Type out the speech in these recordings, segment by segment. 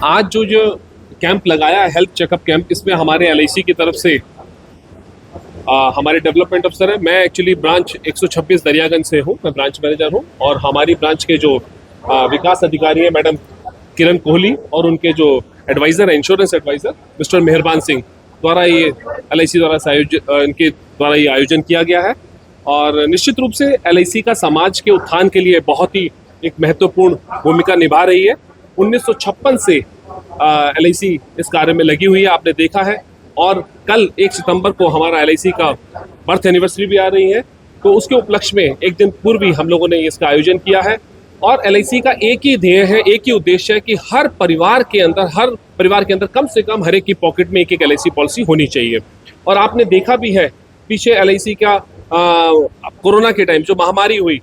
आज जो कैंप लगाया है, हेल्थ चेकअप कैंप, इसमें हमारे एलआईसी की तरफ से हमारे डेवलपमेंट अफसर है। मैं एक्चुअली ब्रांच 126 दरियागंज से हूँ, मैं ब्रांच मैनेजर हूँ। और हमारी ब्रांच के जो विकास अधिकारी है मैडम किरण कोहली, और उनके जो एडवाइज़र है, इंश्योरेंस एडवाइज़र मिस्टर मेहरबान सिंह द्वारा ये एलआईसी द्वारा इनके द्वारा ये आयोजन किया गया है। और निश्चित रूप से एलआईसी का समाज के उत्थान के लिए बहुत ही एक महत्वपूर्ण भूमिका निभा रही है। 1956 से एलआईसी इस कार्य में लगी हुई है, आपने देखा है। और कल 1 सितंबर को हमारा एलआईसी का बर्थ एनिवर्सरी भी आ रही है, तो उसके उपलक्ष्य में एक दिन पूर्व ही हम लोगों ने इसका आयोजन किया है। और एलआईसी का एक ही ध्येय है, एक ही उद्देश्य है कि हर परिवार के अंदर कम से कम हर एक की पॉकेट में एक एलआईसी पॉलिसी होनी चाहिए। और आपने देखा भी है पीछे एलआईसी का कोरोना के टाइम जो महामारी हुई,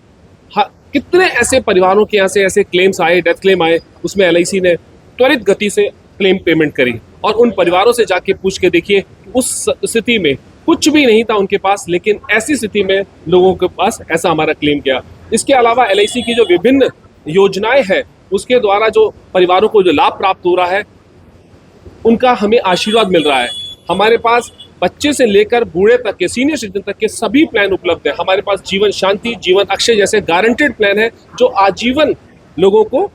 कितने ऐसे परिवारों के यहाँ से ऐसे क्लेम्स आए, डेथ क्लेम आए, उसमें एलआईसी ने त्वरित गति से क्लेम पेमेंट करी। और उन परिवारों से जाके पूछ के देखिए, उस स्थिति में कुछ भी नहीं था उनके पास, लेकिन ऐसी स्थिति में लोगों के पास ऐसा हमारा क्लेम किया। इसके अलावा एलआईसी की जो विभिन्न योजनाएं हैं, उसके द्वारा जो परिवारों को जो लाभ प्राप्त हो रहा है, उनका हमें आशीर्वाद मिल रहा है। हमारे पास बच्चे से लेकर बूढ़े तक के, सीनियर सिटीजन तक के सभी प्लान उपलब्ध है। हमारे पास जीवन शांति, जीवन अक्षय जैसे गारंटेड प्लान है जो आजीवन लोगों को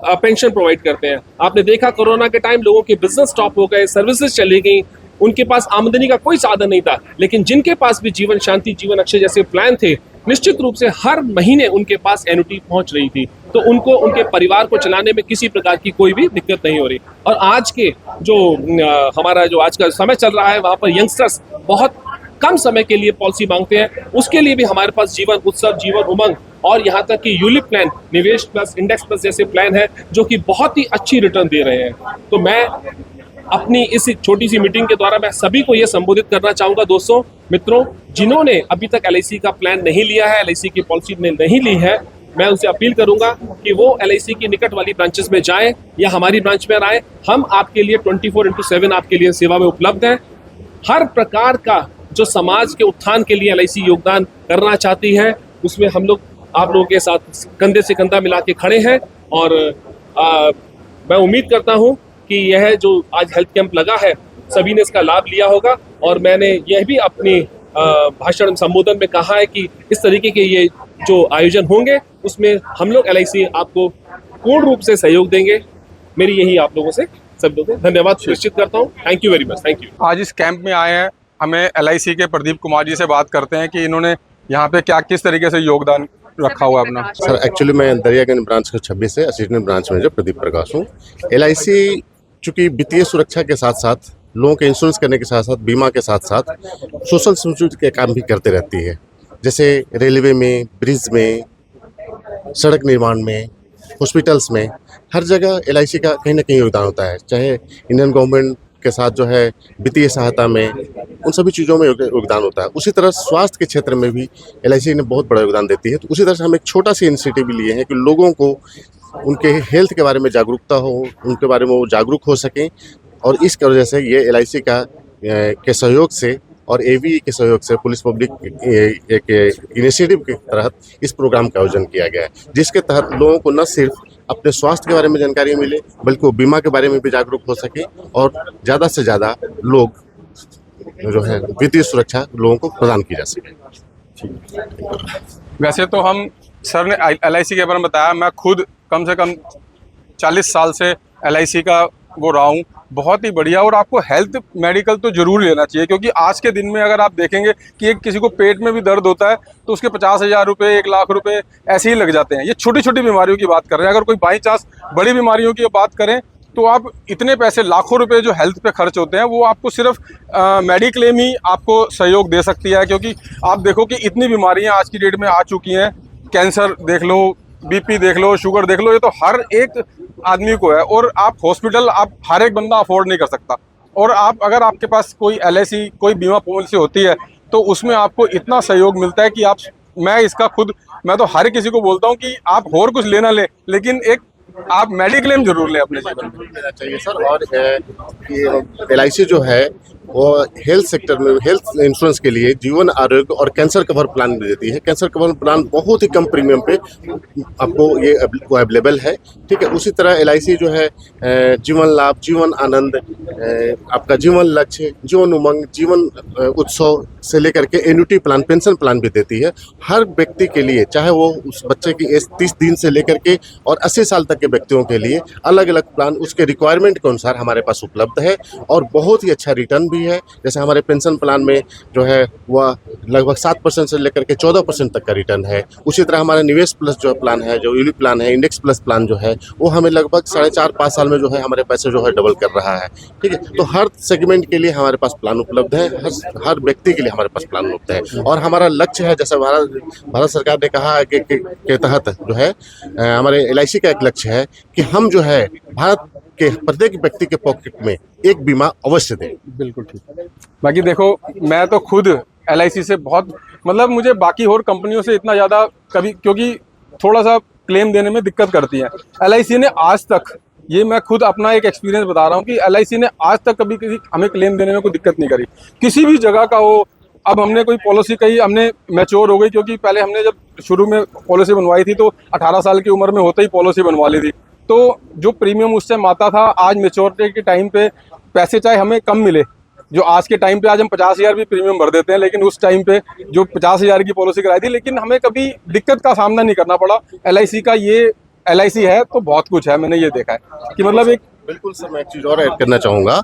पेंशन प्रोवाइड करते हैं। आपने देखा कोरोना के टाइम लोगों के बिजनेस स्टॉप हो गए, सर्विसेज चली गई, उनके पास आमदनी का कोई साधन नहीं था, लेकिन जिनके पास भी जीवन शांति, जीवन अक्षय जैसे प्लान थे, निश्चित रूप से हर महीने उनके पास एन्युटी पहुंच रही थी, तो उनको उनके परिवार को चलाने में किसी प्रकार की कोई भी दिक्कत नहीं हो रही। और आज के जो हमारा जो आज का समय चल रहा है, वहाँ पर यंगस्टर्स बहुत कम समय के लिए पॉलिसी मांगते हैं, उसके लिए भी हमारे पास जीवन उत्सव, जीवन उमंग और यहाँ तक कि यूलिप प्लान, निवेश प्लस, इंडेक्स प्लस जैसे प्लान है जो कि बहुत ही अच्छी रिटर्न दे रहे हैं। तो मैं अपनी इस छोटी सी मीटिंग के द्वारा मैं सभी को ये संबोधित करना चाहूँगा, दोस्तों, मित्रों, जिन्होंने अभी तक एलआईसी का प्लान नहीं लिया है, एलआईसी की पॉलिसी नहीं ली है, मैं उनसे अपील करूंगा कि वो एलआईसी की निकट वाली ब्रांचेस में जाएं या हमारी ब्रांच में आए। हम आपके लिए 24/7 आपके लिए सेवा में उपलब्ध हैं। हर प्रकार का जो समाज के उत्थान के लिए एलआईसी योगदान करना चाहती है, उसमें हम लोग आप लोगों के साथ कंधे से कंधा मिला के खड़े हैं। और मैं उम्मीद करता हूं कि यह जो आज हेल्थ कैंप लगा है, सभी ने इसका लाभ लिया होगा। और मैंने यह भी अपनी भाषण संबोधन में कहा है कि इस तरीके के ये जो आयोजन होंगे, उसमें हम लोग एलआईसी आपको पूर्ण रूप से सहयोग देंगे। मेरी यही आप लोगों से सब लोगों को धन्यवाद सुनिश्चित करता हूँ। Thank you very much. Thank you. आज इस कैंप में आए हैं, हमें एलआईसी के प्रदीप कुमार जी से बात करते हैं कि इन्होंने यहाँ पे क्या किस तरीके से योगदान रखा हुआ अपना। सर, एक्चुअली मैं दरियागंज ब्रांच का 26 से असिस्टेंट ब्रांच मैनेजर प्रदीप प्रकाश हूँ। एलआईसी चूँकि वित्तीय सुरक्षा के साथ साथ, लोगों के इंश्योरेंस करने के साथ साथ, बीमा के साथ साथ सोशल सिक्योरिटी के काम भी करते रहती है। जैसे रेलवे में, ब्रिज में, सड़क निर्माण में, हॉस्पिटल्स में, हर जगह एलआईसी का कहीं ना कहीं योगदान होता है। चाहे इंडियन गवर्नमेंट के साथ जो है वित्तीय सहायता में, उन सभी चीज़ों में योगदान होता है। उसी तरह स्वास्थ्य के क्षेत्र में भी एलआईसी ने बहुत बड़ा योगदान देती है। तो उसी तरह से हम एक छोटा सी इनिशिएटिव भी लिए हैं कि लोगों को उनके हेल्थ के बारे में जागरूकता हो, उनके बारे में वो जागरूक हो सकें। और इस वजह से ये एलआईसी का के सहयोग से और एवी के सहयोग से पुलिस पब्लिक एक इनिशिएटिव के तहत इस प्रोग्राम का आयोजन किया गया है, जिसके तहत लोगों को न सिर्फ अपने स्वास्थ्य के बारे में जानकारी मिले, बल्कि वो बीमा के बारे में भी जागरूक हो सके और ज़्यादा से ज़्यादा लोग जो है वित्तीय सुरक्षा लोगों को प्रदान की जा सके। वैसे तो हम सर ने एलआईसी के बारे में बताया, मैं खुद कम से कम 40 साल से एलआईसी का वो रहा हूँ, बहुत ही बढ़िया। और आपको हेल्थ मेडिकल तो जरूर लेना चाहिए, क्योंकि आज के दिन में अगर आप देखेंगे कि एक किसी को पेट में भी दर्द होता है तो उसके 50,000 रुपये, 1 लाख रुपए ऐसे ही लग जाते हैं। ये छोटी छोटी बीमारियों की बात कर रहे हैं। अगर कोई बाई चांस बड़ी बीमारियों की बात करें तो आप इतने पैसे, लाखों रुपए जो हेल्थ पे खर्च होते हैं, वो आपको सिर्फ मेडिक्लेम ही आपको सहयोग दे सकती है। क्योंकि आप देखो कि इतनी बीमारियाँ आज की डेट में आ चुकी हैं, कैंसर देख लो, बीपी देख लो, शुगर देख लो, ये तो हर एक आदमी को है। और आप हॉस्पिटल, आप हर एक बंदा अफोर्ड नहीं कर सकता। और आप अगर आपके पास कोई एलआईसी, कोई बीमा पॉलिसी होती है तो उसमें आपको इतना सहयोग मिलता है कि आप, मैं तो हर किसी को बोलता हूँ कि आप और कुछ लेना ले, लेकिन एक आप मेडिक्लेम जरूर लें अपने जीवन में। लेना चाहिए सर। और एलआईसी जो है वो हेल्थ सेक्टर में हेल्थ इंश्योरेंस के लिए जीवन आरोग्य और कैंसर कवर प्लान भी देती है। कैंसर कवर प्लान बहुत ही कम प्रीमियम पे आपको ये अवेलेबल है, ठीक है। उसी तरह LIC जो है जीवन लाभ, जीवन आनंद, आपका जीवन लक्ष्य, जीवन उमंग, जीवन उत्सव से लेकर के एन्युटी प्लान, पेंशन प्लान भी देती है। हर व्यक्ति के लिए, चाहे वो उस बच्चे की एज 30 दिन से लेकर के और 80 साल तक के व्यक्तियों के लिए अलग अलग प्लान उसके रिक्वायरमेंट के अनुसार हमारे पास उपलब्ध है और बहुत ही अच्छा रिटर्न भी है। जैसे हमारे पेंशन प्लान में जो है वह लगभग 7% से लेकर के 14% तक का रिटर्न है। उसी तरह हमारा निवेश प्लस जो प्लान है, जो यूली प्लान है, इंडेक्स प्लस प्लान जो है, वो हमें लगभग 4.5-5 साल में जो है हमारे पैसे जो है डबल कर रहा है, ठीक है। तो हर सेगमेंट के लिए हमारे पास प्लान उपलब्ध है, हर व्यक्ति के लिए हमारे पास प्लान उपलब्ध है। और हमारा लक्ष्य है, जैसे भारत सरकार ने कहा है के तहत जो है हमारे LIC का एक लक्ष्य है कि हम जो है भारत के प्रत्येक व्यक्ति के पॉकेट में एक बीमा अवश्य दें। बिल्कुल ठीक। बाकी देखो, मैं तो खुद LIC से बहुत, मतलब मुझे बाकी और कंपनियों से इतना ज़्यादा कभी, क्योंकि थोड़ा सा क्लेम देने में दिक्कत करती है। LIC ने आज तक, ये मैं खुद अपना एक एक्सपीरियंस बता रहा हूँ कि LIC ने आज तक कभी किसी हमें क्लेम देने में कोई दिक्कत नहीं करी, किसी भी जगह का हो। अब हमने कोई पॉलिसी कही, हमने मैच्योर हो गई, क्योंकि पहले हमने जब शुरू में पॉलिसी बनवाई थी तो 18 साल की उम्र में होते ही पॉलिसी बनवा ली थी, तो जो प्रीमियम उस टाइम आता था, आज मेच्योरिटी के टाइम पे पैसे चाहे हमें कम मिले, जो आज के टाइम पे आज हम 50,000 भी प्रीमियम भर देते हैं, लेकिन उस टाइम पे जो 50,000 की पॉलिसी कराई थी, लेकिन हमें कभी दिक्कत का सामना नहीं करना पड़ा। LIC का ये LIC है तो बहुत कुछ है, मैंने ये देखा है कि मतलब एक। बिल्कुल सर, मैं एक चीज़ और ऐड करना चाहूँगा।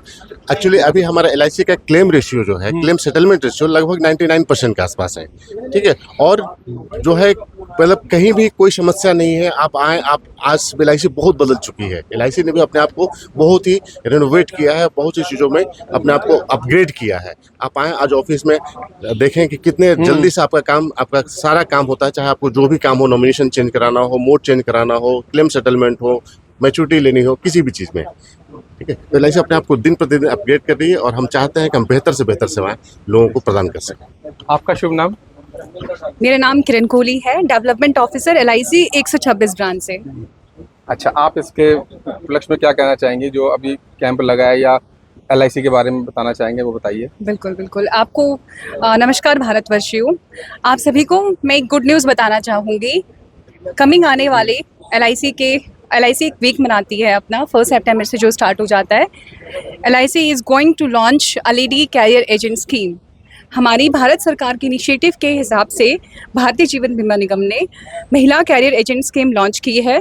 एक्चुअली अभी हमारा LIC का क्लेम रेशियो जो है, क्लेम सेटलमेंट रेशियो लगभग 99% के आसपास है, ठीक है। और जो है मतलब कहीं भी कोई समस्या नहीं है। आप आएँ, आप आज LIC बहुत बदल चुकी है। LIC ने भी अपने आप को बहुत ही रेनोवेट किया है, बहुत सी चीज़ों में अपने आप को अपग्रेड किया है। आप आएँ आज ऑफिस में देखें कि कितने जल्दी से आपका सारा काम होता है, चाहे आपको जो भी काम हो, नॉमिनेशन चेंज कराना हो, मोड चेंज कराना हो, क्लेम सेटलमेंट हो, मैच्योरिटी लेनी हो, किसी भी चीज़ में, ठीक है। तो LIC अपने आप को दिन प्रतिदिन अपग्रेड कर रही है और हम चाहते हैं कि हम बेहतर से बेहतर सेवाएं लोगों को प्रदान कर सकें। आपका शुभ नाम? मेरा नाम किरण कोहली है, डेवलपमेंट ऑफिसर LIC 126 ब्रांच से। अच्छा, आप इसके उपलक्ष्य में क्या कहना चाहेंगे, जो अभी कैंप लगा है, या LIC के बारे में बताना चाहेंगे, वो बताइए। बिल्कुल बिल्कुल। आपको नमस्कार भारतवर्षियों, आप सभी को मैं एक गुड न्यूज़ बताना चाहूँगी। कमिंग आने वाले LIC एक वीक मनाती है अपना, 1 सितंबर से जो स्टार्ट हो जाता है। LIC is going to launch a lady career agent scheme. हमारी भारत सरकार के इनिशिएटिव के हिसाब से भारतीय जीवन बीमा निगम ने महिला कैरियर एजेंट स्कीम लॉन्च की है।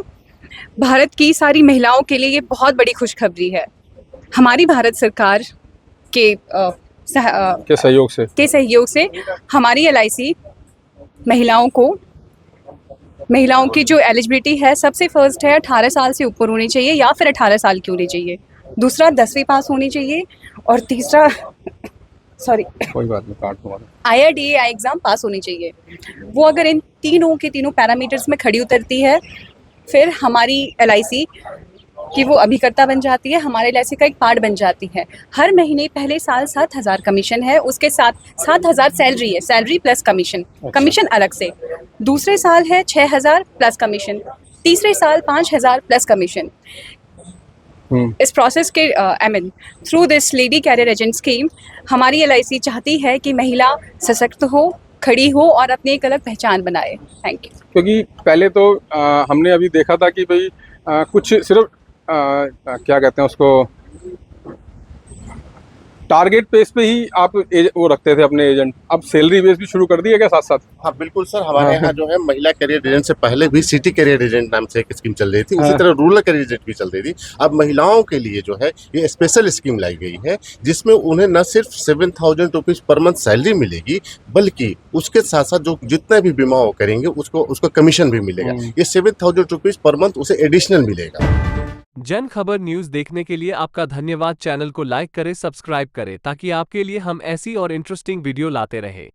भारत की सारी महिलाओं के लिए ये बहुत बड़ी खुशखबरी है। हमारी भारत सरकार के सहयोग से हमारी LIC महिलाओं की जो एलिजिबिलिटी है, सबसे फर्स्ट है 18 साल से ऊपर होनी चाहिए या फिर 18 साल की होनी चाहिए, दूसरा 10वीं पास होनी चाहिए और तीसरा कोई बात नहीं, काट दूंगा, IRDAI एग्ज़ाम पास होनी चाहिए। वो अगर इन तीनों पैरामीटर्स में खड़ी उतरती है, फिर हमारी LIC कि वो अभिकर्ता बन जाती है, हमारे LIC का एक पार्ट बन जाती है। हर महीने पहले साल 7,000 कमीशन है, उसके साथ 7,000 सैलरी है, सैलरी प्लस कमीशन, कमीशन अलग से। दूसरे साल है 6,000 प्लस कमीशन, तीसरे साल 5,000 प्लस कमीशन। इस प्रोसेस के through this lady career agent scheme हमारी LIC चाहती है कि महिला सशक्त हो, खड़ी हो और अपनी एक अलग पहचान बनाए। Thank you. क्योंकि पहले तो हमने अभी देखा था कि भाई कुछ सिर्फ क्या कहते हैं उसको, टारगेट बेस पे ही आप वो रखते थे अपने एजेंट, अब सैलरी बेस भी शुरू कर दिया क्या साथ साथ? हाँ बिल्कुल सर, हमारे यहाँ जो है महिला कैरियर एजेंट से पहले भी सिटी कैरियर एजेंट नाम से एक स्कीम चल रही थी, उसी तरह रूरल कैरियर एजेंट भी चल रही थी। अब महिलाओं के लिए जो है ये स्पेशल स्कीम लाई गई है, जिसमें उन्हें न सिर्फ 7,000 रुपीज़ पर मंथ सैलरी मिलेगी, बल्कि उसके साथ साथ जो जितना भी बीमा वो करेंगे उसको कमीशन भी मिलेगा। ये 7,000 रुपीज़ पर मंथ उसे एडिशनल मिलेगा। जन खबर न्यूज़ देखने के लिए आपका धन्यवाद। चैनल को लाइक करें, सब्सक्राइब करें ताकि आपके लिए हम ऐसी और इंटरेस्टिंग वीडियो लाते रहें।